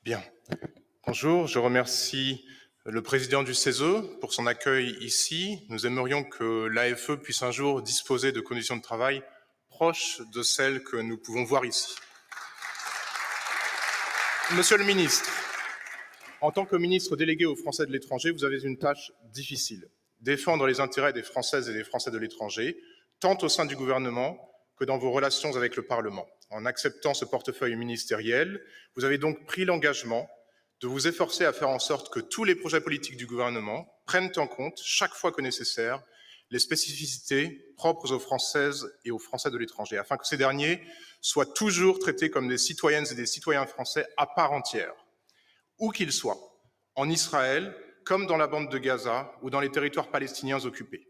Bien. Bonjour, je remercie le président du CESE pour son accueil ici. Nous aimerions que l'AFE puisse un jour disposer de conditions de travail proches de celles que nous pouvons voir ici. Monsieur le ministre, en tant que ministre délégué aux Français de l'étranger, vous avez une tâche difficile. Défendre les intérêts des Françaises et des Français de l'étranger, tant au sein du gouvernement que dans vos relations avec le Parlement. En acceptant ce portefeuille ministériel, vous avez donc pris l'engagement de vous efforcer à faire en sorte que tous les projets politiques du gouvernement prennent en compte, chaque fois que nécessaire, les spécificités propres aux Françaises et aux Français de l'étranger, afin que ces derniers soient toujours traités comme des citoyennes et des citoyens français à part entière, où qu'ils soient, en Israël, comme dans la bande de Gaza ou dans les territoires palestiniens occupés.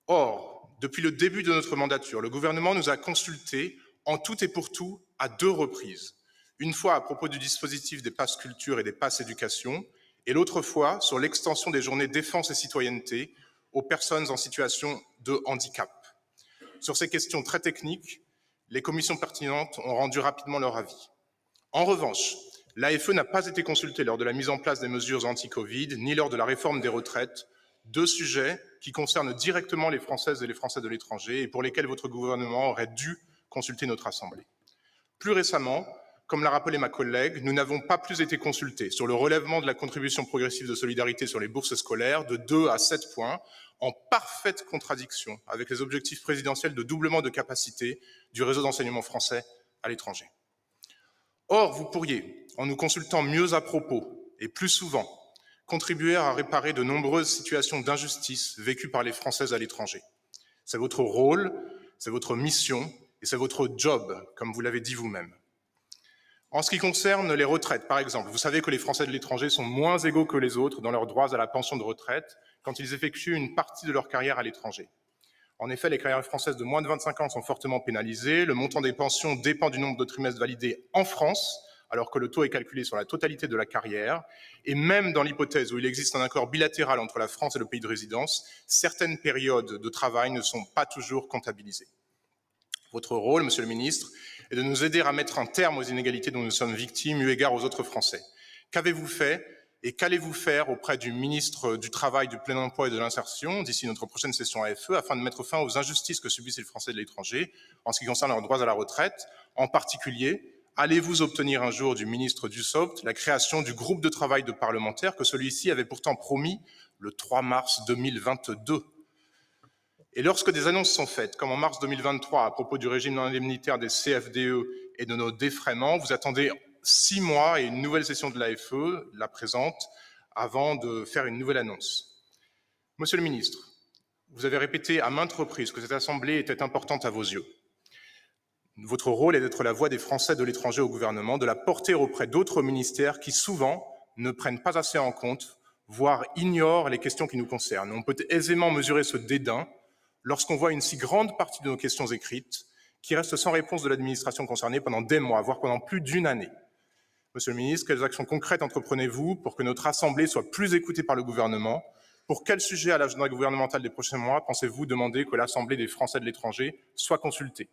Or, depuis le début de notre mandature, le gouvernement nous a consultés en tout et pour tout à 2 reprises. Une fois à propos du dispositif des passes culture et des passes éducation, et l'autre fois sur l'extension des journées défense et citoyenneté aux personnes en situation de handicap. Sur ces questions très techniques, les commissions pertinentes ont rendu rapidement leur avis. En revanche, l'AFE n'a pas été consultée lors de la mise en place des mesures anti-Covid, ni lors de la réforme des retraites, 2 sujets qui concernent directement les Françaises et les Français de l'étranger et pour lesquels votre gouvernement aurait dû consulter notre Assemblée. Plus récemment, comme l'a rappelé ma collègue, nous n'avons pas plus été consultés sur le relèvement de la contribution progressive de solidarité sur les bourses scolaires de 2 à 7 points, en parfaite contradiction avec les objectifs présidentiels de doublement de capacité du réseau d'enseignement français à l'étranger. Or, vous pourriez, en nous consultant mieux à propos et plus souvent, contribuer à réparer de nombreuses situations d'injustice vécues par les Françaises à l'étranger. C'est votre rôle, c'est votre mission et c'est votre job, comme vous l'avez dit vous-même. En ce qui concerne les retraites, par exemple, vous savez que les Français de l'étranger sont moins égaux que les autres dans leurs droits à la pension de retraite quand ils effectuent une partie de leur carrière à l'étranger. En effet, les carrières françaises de moins de 25 ans sont fortement pénalisées. Le montant des pensions dépend du nombre de trimestres validés en France, alors que le taux est calculé sur la totalité de la carrière. Et même dans l'hypothèse où il existe un accord bilatéral entre la France et le pays de résidence, certaines périodes de travail ne sont pas toujours comptabilisées. Votre rôle, Monsieur le Ministre, est de nous aider à mettre un terme aux inégalités dont nous sommes victimes eu égard aux autres Français. Qu'avez-vous fait et qu'allez-vous faire auprès du ministre du Travail, du Plein Emploi et de l'Insertion d'ici notre prochaine session AFE afin de mettre fin aux injustices que subissent les Français de l'étranger en ce qui concerne leurs droits à la retraite? En particulier, allez-vous obtenir un jour du ministre Dussopt la création du groupe de travail de parlementaires que celui-ci avait pourtant promis le 3 mars 2022? Et lorsque des annonces sont faites, comme en mars 2023 à propos du régime indemnitaire des CFDE et de nos défraiements, vous attendez 6 mois et une nouvelle session de l'AFE, la présente, avant de faire une nouvelle annonce. Monsieur le ministre, vous avez répété à maintes reprises que cette Assemblée était importante à vos yeux. Votre rôle est d'être la voix des Français de l'étranger au gouvernement, de la porter auprès d'autres ministères qui souvent ne prennent pas assez en compte, voire ignorent les questions qui nous concernent. On peut aisément mesurer ce dédain lorsqu'on voit une si grande partie de nos questions écrites qui restent sans réponse de l'administration concernée pendant des mois, voire pendant plus d'une année. Monsieur le ministre, quelles actions concrètes entreprenez-vous pour que notre Assemblée soit plus écoutée par le gouvernement? Pour quel sujet à l'agenda gouvernemental des prochains mois pensez-vous demander que l'Assemblée des Français de l'étranger soit consultée?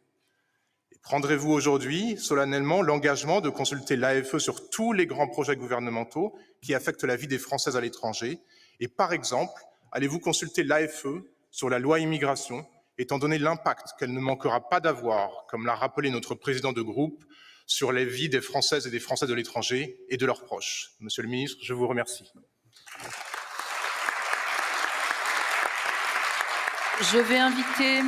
Et prendrez-vous aujourd'hui solennellement l'engagement de consulter l'AFE sur tous les grands projets gouvernementaux qui affectent la vie des Françaises à l'étranger? Et par exemple, allez-vous consulter l'AFE sur la loi immigration, étant donné l'impact qu'elle ne manquera pas d'avoir, comme l'a rappelé notre président de groupe, sur les vies des Françaises et des Français de l'étranger et de leurs proches? Monsieur le ministre, je vous remercie. Je vais inviter